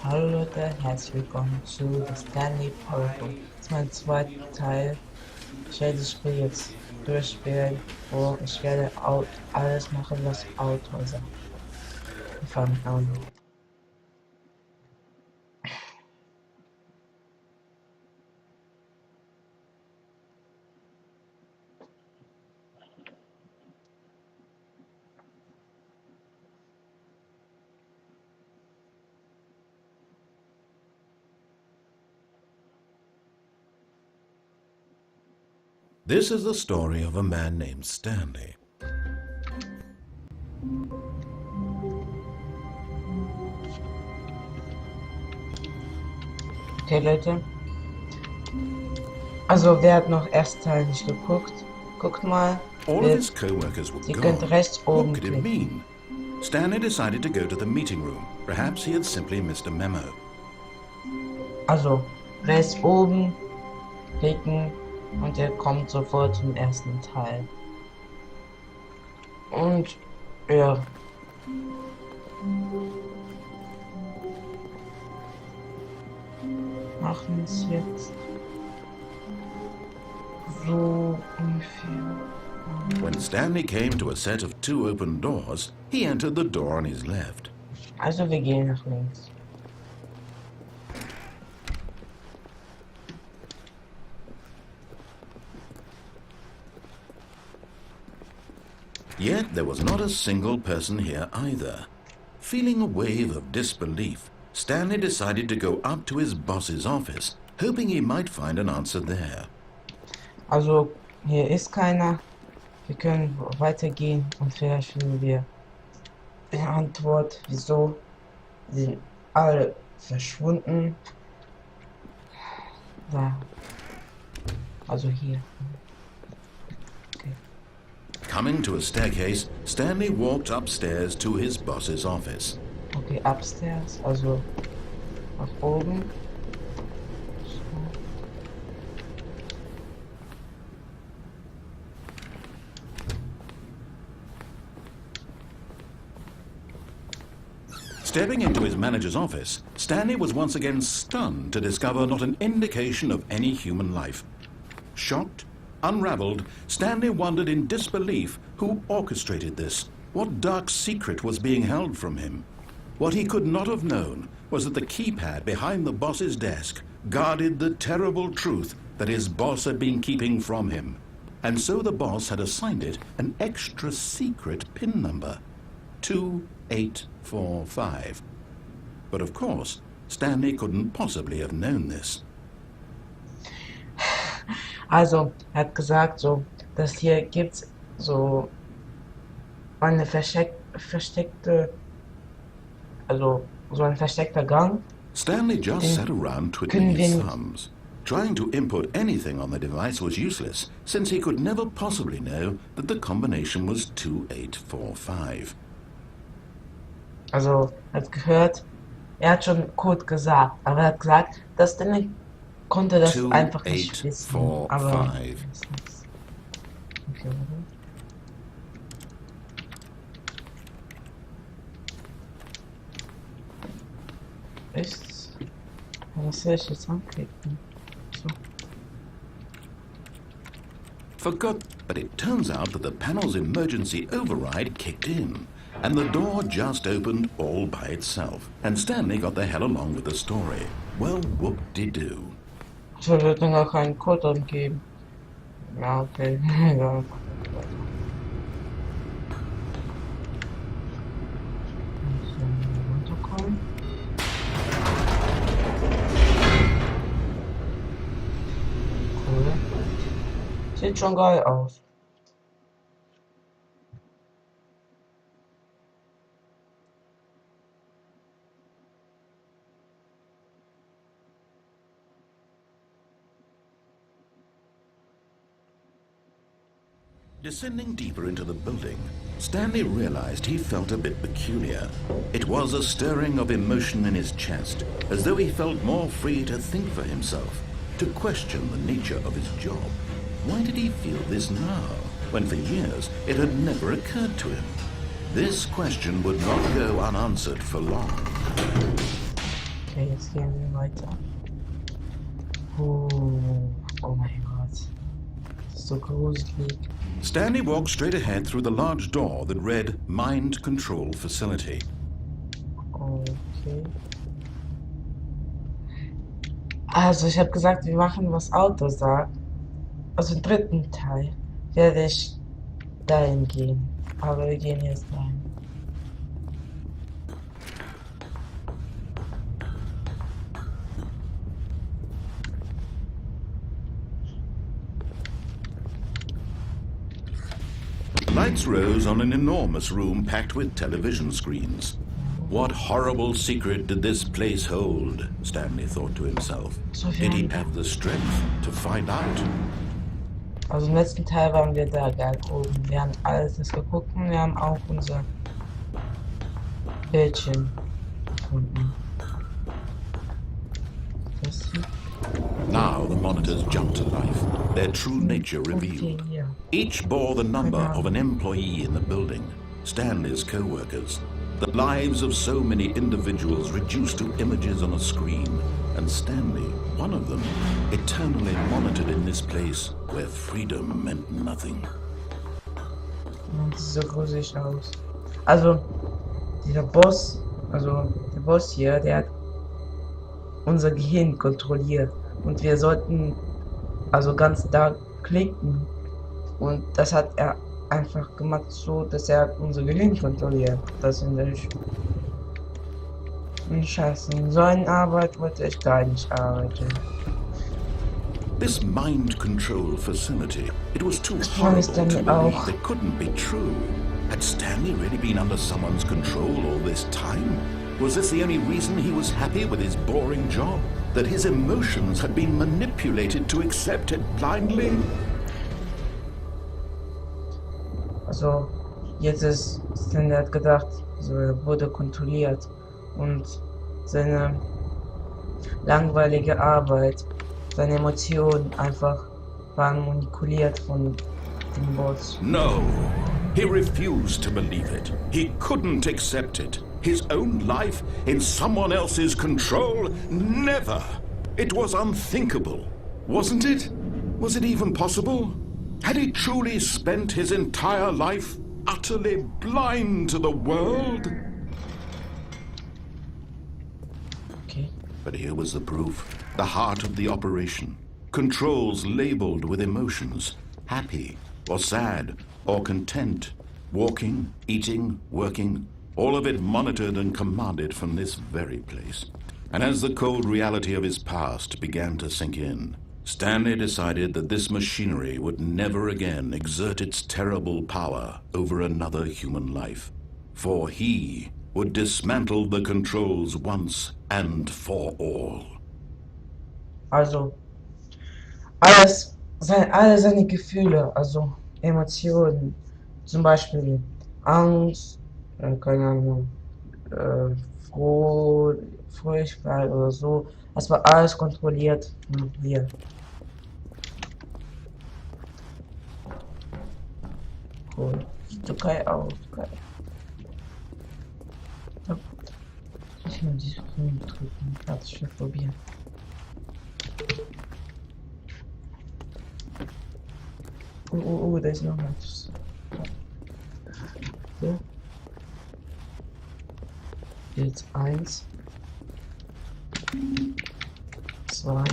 Hallo Leute, herzlich willkommen zu der Stanley Parable. Das ist mein zweiter Teil. Ich werde das Spiel jetzt durchspielen und ich werde alles machen, was Autor sagt. Wir fangen an. This is the story of a man named Stanley. Okay Leute. Also wer hat noch erst Teil nicht geguckt? Guckt mal. All of his co-workers were Ihr könnt gone. rechts oben What could it klicken. mean? Stanley decided to go to the meeting room. Perhaps he had simply missed a memo. Also rechts oben klicken und ihr kommt sofort zum ersten Teil. Und ja. Machen es jetzt so ungefähr. When Stanley came to a set of two open doors, he entered the door on his left. Also wir gehen nach links. Yet there was not a single person here either. Feeling a wave of disbelief, Stanley decided to go up to his boss's office, hoping he might find an answer there. Also hier ist keiner. Wir können weitergehen und vielleicht finden wir die Antwort, wieso sind alle verschwunden. Da. Also hier. Okay. Coming to a staircase, Stanley walked upstairs to his boss's office. Okay, upstairs, also nach oben. Stepping into his manager's office, Stanley was once again stunned to discover not an indication of any human life. Shocked, unraveled, Stanley wondered in disbelief who orchestrated this. What dark secret was being held from him? What he could not have known was that the keypad behind the boss's desk guarded the terrible truth that his boss had been keeping from him. And so the boss had assigned it an extra secret PIN number. 2845. But of course, Stanley couldn't possibly have known this. Also, er hat gesagt, so, dass hier gibt's so eine versteckte, also so ein versteckter Gang. Stanley just sat around twiddling his thumbs. Trying to input anything on the device was useless, since he could never possibly know that the combination was 2845. Also, er hat gehört, er hat schon Code gesagt, aber er hat gesagt, dass Stanley konnte das einfach nicht wissen. Aber okay, was soll ich jetzt anklicken? So. Forgot, but it turns out that the panel's emergency override kicked in, and the door just opened all by itself, and Stanley got the hell along with the story. Well, whoop-de-doo. Ich würde dann gar keinen Code angeben. Ja, okay. Ja. Runterkommen. Cool. Sieht schon geil aus. Descending deeper into the building, Stanley realized he felt a bit peculiar. It was a stirring of emotion in his chest, as though he felt more free to think for himself, to question the nature of his job. Why did he feel this now, when for years it had never occurred to him? This question would not go unanswered for long. Okay, jetzt gehen wir weiter. Oh mein Gott. Das ist so gruselig. Stanley walked straight ahead through the large door that read Mind Control Facility. Okay. Also, ich habe gesagt, wir machen, was Auto sagt. Also im dritten Teil werde ich dahin gehen. Aber wir gehen jetzt dahin. The lights rose on an enormous room packed with television screens. What horrible secret did this place hold? Stanley thought to himself. Did he have the strength to find out? Also im letzten Teil waren wir da ganz oben. Wir haben alles das geguckt und wir haben auch unser Bildschirm gefunden. Das hier. Now the monitors jumped to life, their true nature revealed. Okay, ja. Each bore the number of an employee in the building, Stanley's co-workers. The lives of so many individuals reduced to images on a screen, and Stanley, one of them, eternally monitored in this place where freedom meant nothing. Das sieht so gruselig aus. Also, der Boss hier, der hat unser Gehirn kontrolliert. Und wir sollten also ganz da klicken. Und das hat er einfach gemacht, so dass er unser Gehirn kontrolliert. Das in der Scheiße. In so einer Arbeit wollte ich gar nicht arbeiten. This mind control facility, it was too horrible to believe that couldn't be true. Had Stanley really been under someone's control all this time? Was this the only reason he was happy with his boring job? That his emotions had been manipulated to accept it blindly? Also, jetzt ist Stanley hat gedacht, also er wurde kontrolliert und seine langweilige Arbeit, seine Emotionen einfach waren manipuliert von dem Boss. No, he refused to believe it. He couldn't accept it. His own life in someone else's control? Never! It was unthinkable, wasn't it? Was it even possible? Had he truly spent his entire life utterly blind to the world? Okay. But here was the proof, the heart of the operation. Controls labeled with emotions, happy or sad or content, walking, eating, working, all of it monitored and commanded from this very place. And as the cold reality of his past began to sink in, Stanley decided that this machinery would never again exert its terrible power over another human life. For he would dismantle the controls once and for all. Also, alle seine Gefühle, also Emotionen, zum Beispiel Angst, keine Ahnung, Fröhlichkeit oder so, das war alles kontrolliert von hier. Cool. Türkei auch, geil. Ja. Ich will diese Grün drücken, warte, ich will probieren. Da ist noch was. So. Jetzt 1, 2.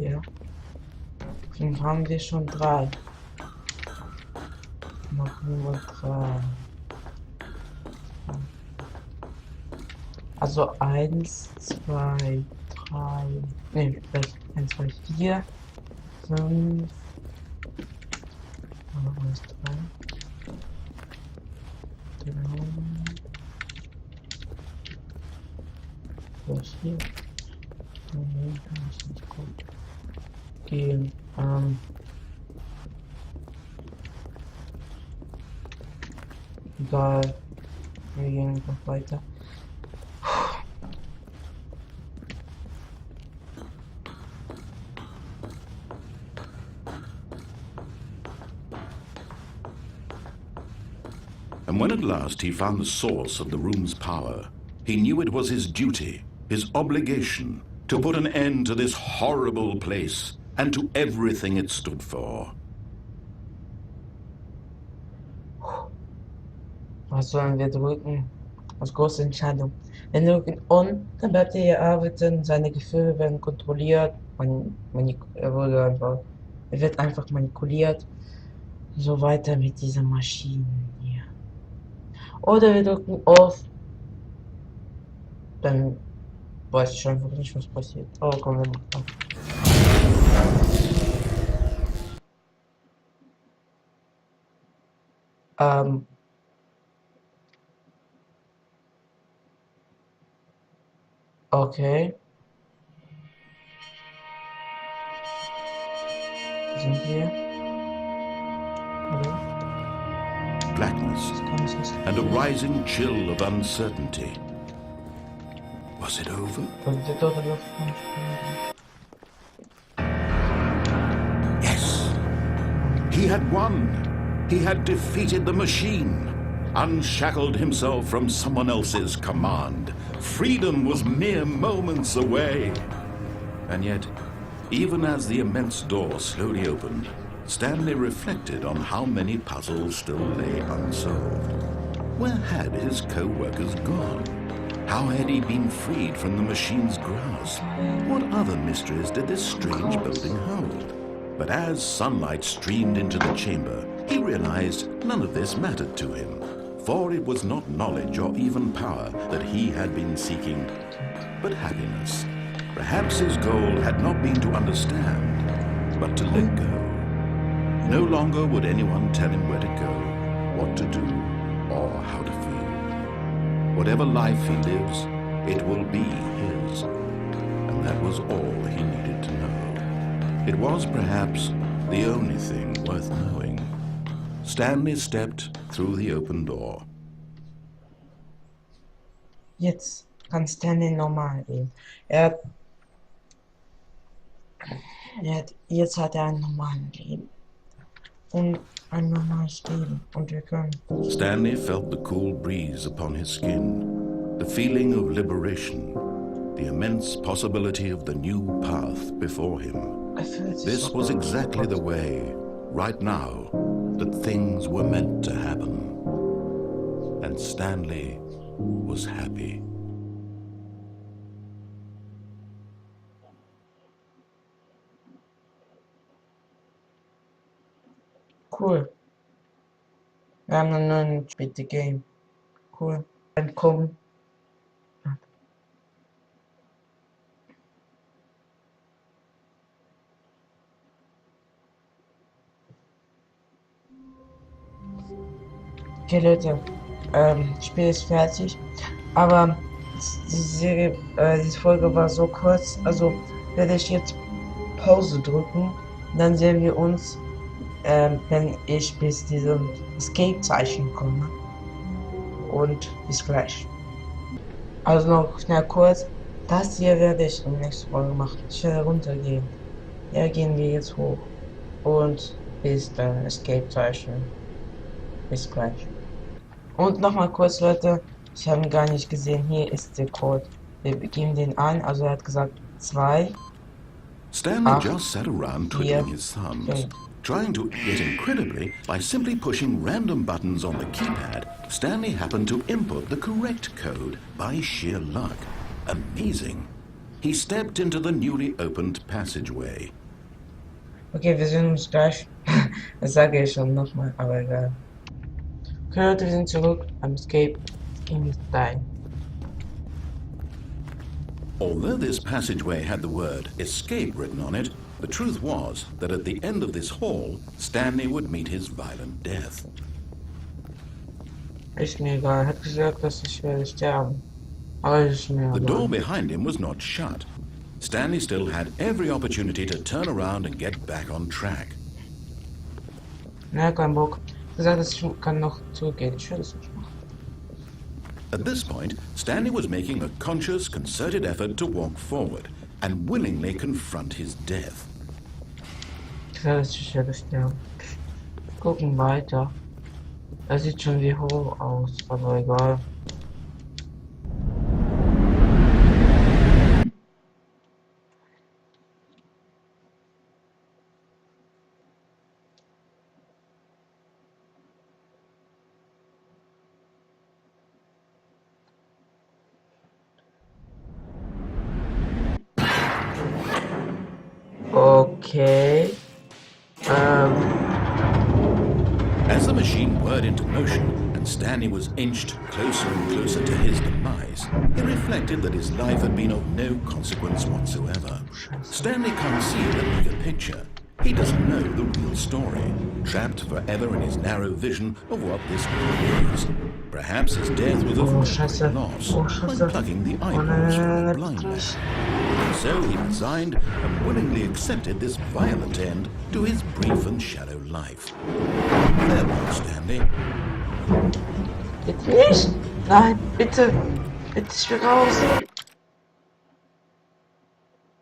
Ja. Dann haben wir schon 3. Machen wir 3. Also 1, 2, 3. Ne, 1, 2, 4, 5. Wo ist 3? 3. Wo ist 4? Nee, kann ich nicht gucken. Okay, egal. Wir gehen einfach weiter. And when at last he found the source of the room's power, he knew it was his duty, his obligation, to put an end to this horrible place and to everything it stood for. Was sollen wir drücken? Als große Entscheidung. Wir drücken On, dann bleibt er hier arbeiten, seine Gefühle werden kontrolliert, er wird einfach manipuliert. So weiter mit dieser Maschine hier. Oder wir drücken Off, dann weiß ich einfach nicht, was passiert. Oh, komm, wir machen das. Okay. Sind wir? Hallo? Blackness and a rising chill of uncertainty. Was it over? Yes! He had won! He had defeated the machine! Unshackled himself from someone else's command. Freedom was mere moments away. And yet, even as the immense door slowly opened, Stanley reflected on how many puzzles still lay unsolved. Where had his co-workers gone? How had he been freed from the machine's grasp? What other mysteries did this strange building hold? But as sunlight streamed into the chamber, he realized none of this mattered to him. For it was not knowledge or even power that he had been seeking, but happiness. Perhaps his goal had not been to understand, but to let go. No longer would anyone tell him where to go, what to do, or how to feel. Whatever life he lives, it will be his. And that was all he needed to know. It was perhaps the only thing worth knowing. Stanley stepped through the open door. Jetzt kann Stanley normal leben. Jetzt hat er ein normales Leben. Und ein normales Leben. Und wir können. Stanley felt the cool breeze upon his skin, the feeling of liberation, the immense possibility of the new path before him. This was exactly the way, right now, that things were meant to happen. And Stanley was happy. Cool. Wir haben einen neuen Spiel, the Game. Cool. Entkommen. Okay, Leute. Das Spiel ist fertig. Aber diese Folge war so kurz. Also werde ich jetzt Pause drücken. Dann sehen wir uns, wenn ich bis diesem Escape-Zeichen komme. Und bis gleich. Also noch schnell kurz. Das hier werde ich in der nächsten Folge machen. Ich werde runtergehen. Ja, gehen wir jetzt hoch. Und bis dann Escape-Zeichen. Bis gleich. Und nochmal kurz, Leute. Ich habe ihn gar nicht gesehen. Hier ist der Code. Wir geben den an. Also er hat gesagt 2. Stanley just sat around twiddling his thumbs. Trying to, yet incredibly, by simply pushing random buttons on the keypad, Stanley happened to input the correct code by sheer luck. Amazing. He stepped into the newly opened passageway. Okay, wir sehen uns gleich. Das sage ich schon nochmal, aber egal. Okay, Leute, wir sind zurück am Escape. Game ist dein. Although this passageway had the word escape written on it, the truth was that at the end of this hall, Stanley would meet his violent death. Ist mir egal. Er hat gesagt, dass ich werde sterben. Aber ist mir The egal. door behind him was not shut. Stanley still had every opportunity to turn around and get back on track. Na, kein Bock. Er hat gesagt, dass ich kann noch zurückgehen. Ich will das nicht machen. At this point, Stanley was making a conscious, concerted effort to walk forward and willingly confront his death. Ich sage, dass ich werde sterben. Gucken weiter. Das sieht schon wie hoch aus, aber egal. Okay. As the machine whirred into motion and Stanley was inched closer and closer to his demise, he reflected that his life had been of no consequence whatsoever. Stanley can't see the bigger picture. He doesn't know the real story, trapped forever in his narrow vision of what this world is. Perhaps his death was a voluntary loss by plugging the eyeballs from the blind man. So he resigned and willingly accepted this violent end to his brief and shallow life. Farewell, Stanley. Jetzt nicht? Nein, bitte. Bitte, ich will raus.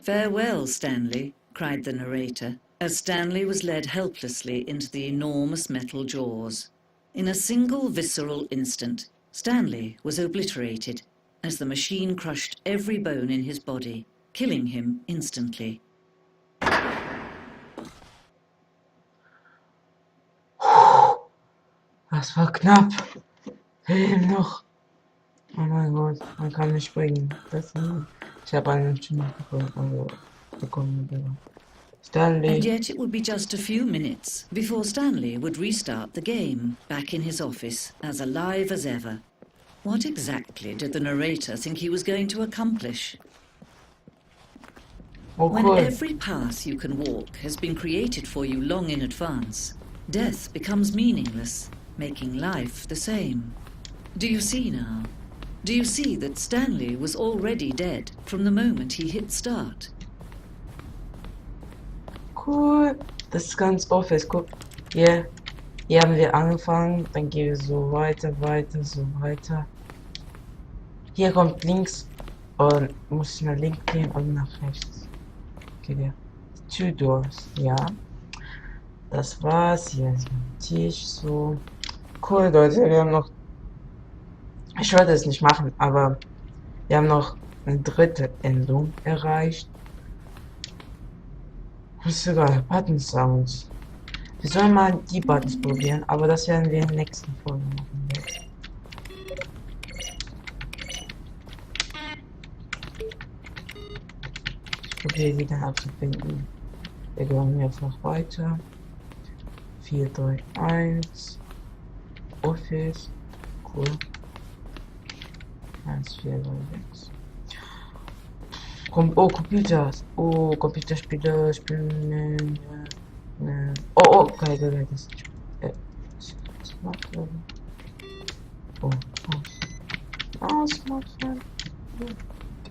Farewell, Stanley, cried the narrator, as Stanley was led helplessly into the enormous metal jaws. In a single visceral instant, Stanley was obliterated as the machine crushed every bone in his body, killing him instantly. Das war knapp. Leben noch. Oh mein Gott, man kann nicht springen. Ich habe einen Schimmel bekommen. Stanley. And yet it would be just a few minutes before Stanley would restart the game, back in his office, as alive as ever. What exactly did the narrator think he was going to accomplish? Oh, When cool. every path you can walk has been created for you long in advance, death becomes meaningless, making life the same. Do you see now? Do you see that Stanley was already dead from the moment he hit start? Cool. Das ist ganz Office. Guck. Hier. Hier haben wir angefangen. Dann gehen wir so weiter, so weiter. Hier kommt links. Und muss ich nach links gehen und nach rechts. Okay, der. Two doors. Ja. Das war's. Hier ist mein Tisch. So. Cool, Leute. Wir haben noch. Ich wollte es nicht machen, aber wir haben noch eine dritte Endung erreicht. Das ist sogar Button Sounds. Wir sollen mal die Buttons probieren, aber das werden wir in der nächsten Folge machen. Ich probiere sie dann abzufinden. Wir gehen jetzt noch weiter. 4, 3, 1. Office. Cool. 1, 4, 3, 6. Oh, Computer. Oh, Computerspiele spielen. Oh, geil. Das Smartphone. Oh, Smartphone.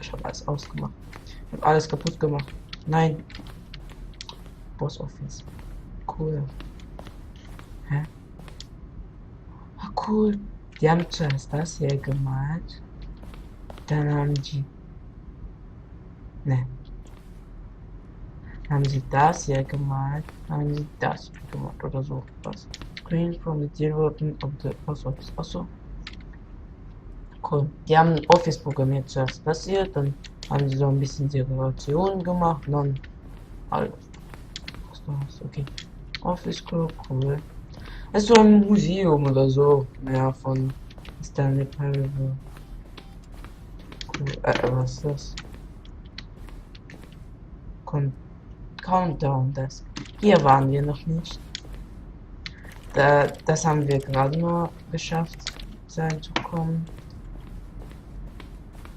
Ich habe alles ausgemacht. Ich habe alles kaputt gemacht. Nein. Boss Office. Cool. Hä? Ah, cool. Die haben zuerst das hier gemalt. Dann haben die. Ne. Haben sie das hier gemalt. Haben sie das hier gemacht oder so. Was? Screen from the development of the Post Office. Achso. Cool. Die haben ein Office programmiert zuerst. Das hier. Dann haben sie so ein bisschen Dekoration gemacht. Und dann alles. Was das? Okay. Office Club. Cool. Es ist so ein Museum oder so. Ja, von Stanley Parable. Cool. Was ist das? Countdown, das. Hier waren wir noch nicht. Das haben wir gerade nur geschafft, sein zu kommen.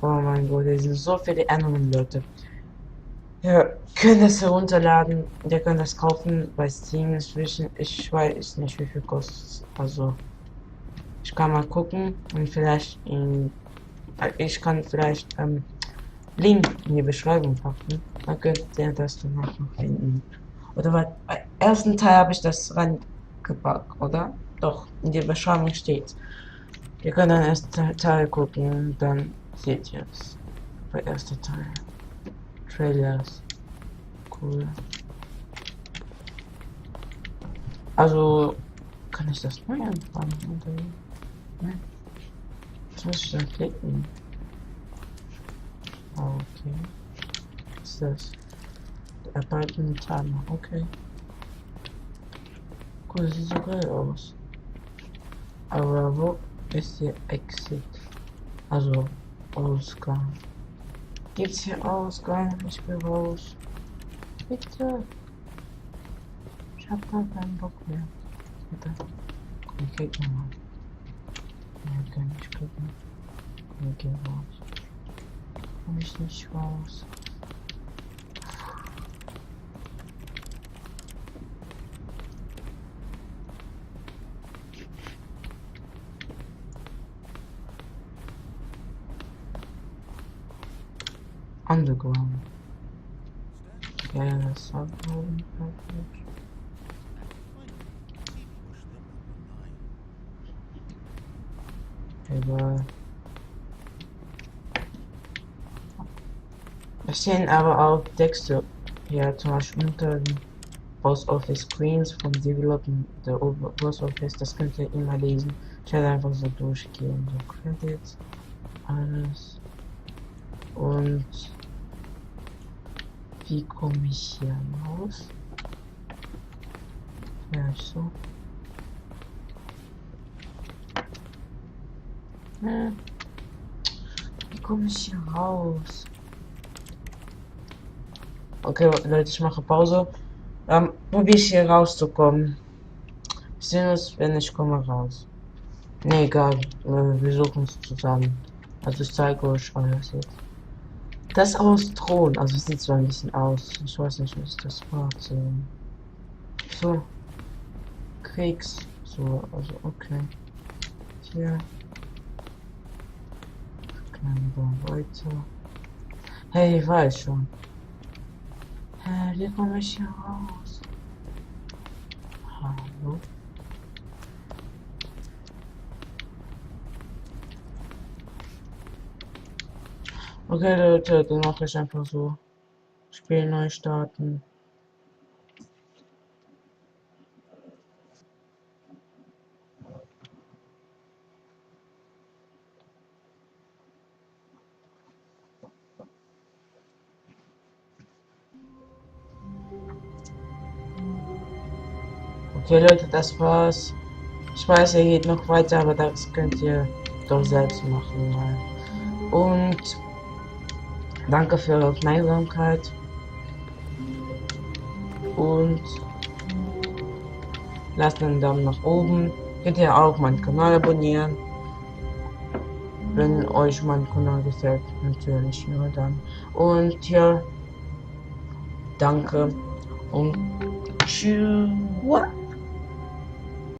Oh mein Gott, hier sind so viele Endungen, Leute. Ihr könnt das herunterladen, ihr könnt das kaufen bei Steam inzwischen. Ich weiß nicht, wie viel kostet. Also, ich kann mal gucken und vielleicht ich kann vielleicht Link in die Beschreibung packen. Dann könnt ihr das danach noch finden. Oder beim ersten Teil habe ich das reingepackt, oder? Doch, in der Beschreibung steht. Ihr könnt dann erst Teil gucken, dann seht ihr es. Der erste Teil. Trailers. Cool. Also Kann ich das neu anfangen? Oder? Ne? Was muss ich da klicken? Okay. Was ist das? Erweitern Timer. Okay. Cool, das sieht so geil aus. Aber wo ist hier Exit? Also Ausgang. Gibt's hier Ausgang? Ich will raus. Bitte. Ich hab da keinen Bock mehr. Bitte. Komm, klick nochmal. Ja, kann ich klicken. Komm, geh raus. Komm ich nicht raus. Underground. Ja, das war egal. Es stehen aber auch Texte hier, zum Beispiel unter den Post Office Screens vom Development der Post Office, das könnt ihr immer lesen. Ich werde einfach so durchgehen, so Credits, alles. Und wie komme ich hier raus? Ja, so. Wie komme ich hier raus? Okay, Leute, ich mache Pause. Probiere ich hier rauszukommen. Wir sehen uns, wenn ich komme raus. Ne, egal. Wir suchen es zusammen. Also ich zeige euch alles jetzt. Das ist aus Thron, also es sieht so ein bisschen aus. Ich weiß nicht, was das war. So. Kriegs. So, also okay. Hier. Kleiner weiter. Hey, ich weiß schon. Hä, wie komme ich hier raus? Hallo? Okay, Leute, dann mache ich einfach so. Spiel neu starten. Okay, Leute, das war's. Ich weiß, ihr geht noch weiter, aber das könnt ihr doch selbst machen. Und danke für eure Aufmerksamkeit. Und lasst einen Daumen nach oben. Könnt ihr auch meinen Kanal abonnieren. Wenn euch mein Kanal gefällt, natürlich nur dann. Und ja, danke und tschüss.